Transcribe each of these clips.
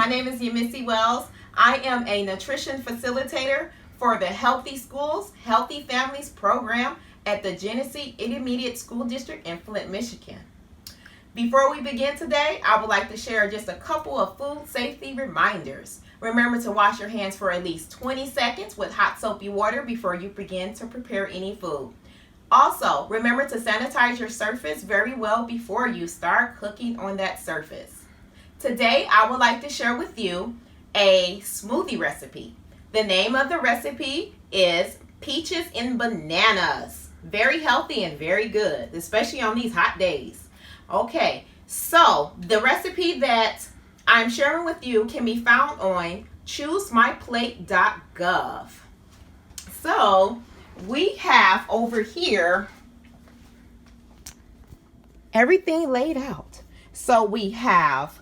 My name is Yemesi Wells. I am a nutrition facilitator for the Healthy Schools, Healthy Families program at the Genesee Intermediate School District in Flint, Michigan. Before we begin today, I would like to share just a couple of food safety reminders. Remember to wash your hands for at least 20 seconds with hot soapy water before you begin to prepare any food. Also, remember to sanitize your surface very well before you start cooking on that surface. Today, I would like to share with you a smoothie recipe. The name of the recipe is Peaches and Bananas. Very healthy and very good, especially on these hot days. Okay, so the recipe that I'm sharing with you can be found on choosemyplate.gov. So we have over here everything laid out. So we have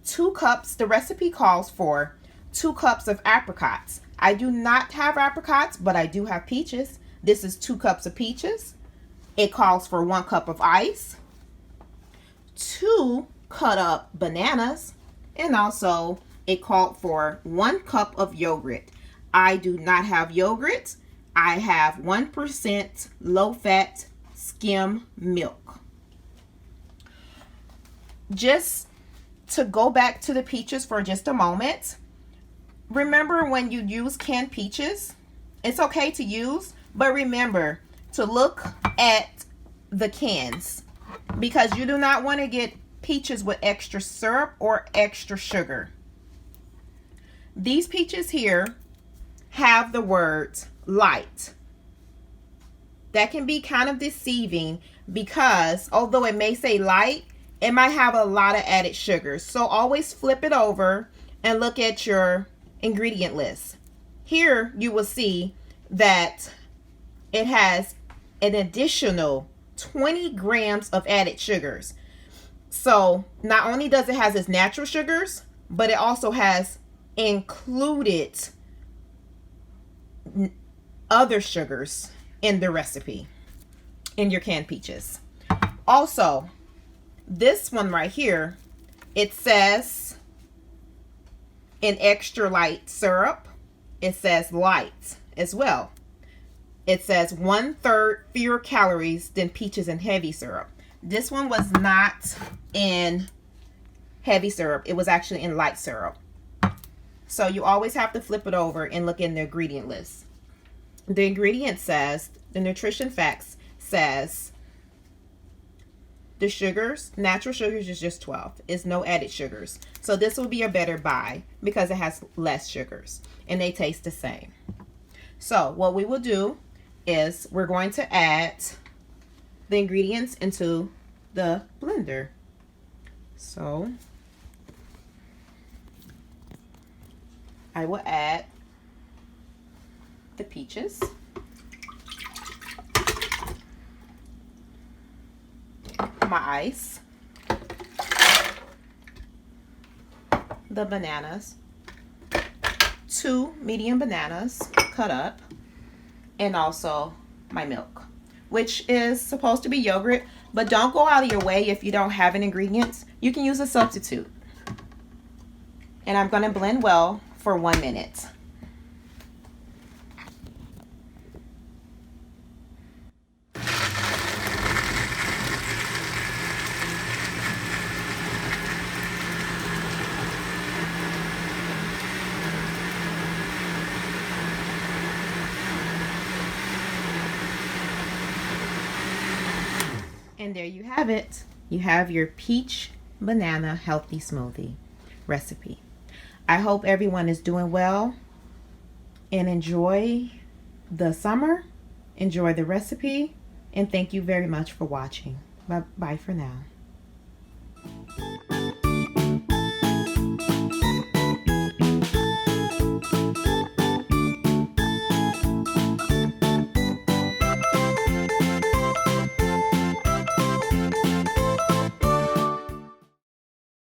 2 cups. The recipe calls for 2 cups of apricots. I do not have apricots, but I do have peaches. This is 2 cups of peaches. It calls for 1 cup of ice, 2 cut up bananas, and also it called for 1 cup of yogurt. I do not have yogurt. I have 1% low-fat skim milk. Just to go back to the peaches for just a moment, remember when you use canned peaches, it's okay to use, but remember to look at the cans because you do not want to get peaches with extra syrup or extra sugar. These peaches here have the words light. That can be kind of deceiving because although it may say light, it might have a lot of added sugars. So always flip it over and look at your ingredient list. Here you will see that it has an additional 20 grams of added sugars. So not only does it have its natural sugars, but it also has included other sugars in the recipe in your canned peaches. Also, this one right here, it says in extra light syrup, it says light as well. It says 1/3 fewer calories than peaches and heavy syrup. This one was not in heavy syrup. It was actually in light syrup. So you always have to flip it over and look in the ingredient list. The ingredient says, the nutrition facts says, the sugars, natural sugars is just 12. It's no added sugars. So this will be a better buy because it has less sugars and they taste the same. So what we will do is we're going to add the ingredients into the blender. So I will add the peaches, my ice, the bananas, 2 medium bananas cut up, and also my milk, which is supposed to be yogurt, but don't go out of your way if you don't have an ingredient. You can use a substitute. And I'm going to blend well for 1 minute. And there you have it. You have your peach banana healthy smoothie recipe. I hope everyone is doing well and enjoy the summer. Enjoy the recipe. And thank you very much for watching. Bye for now.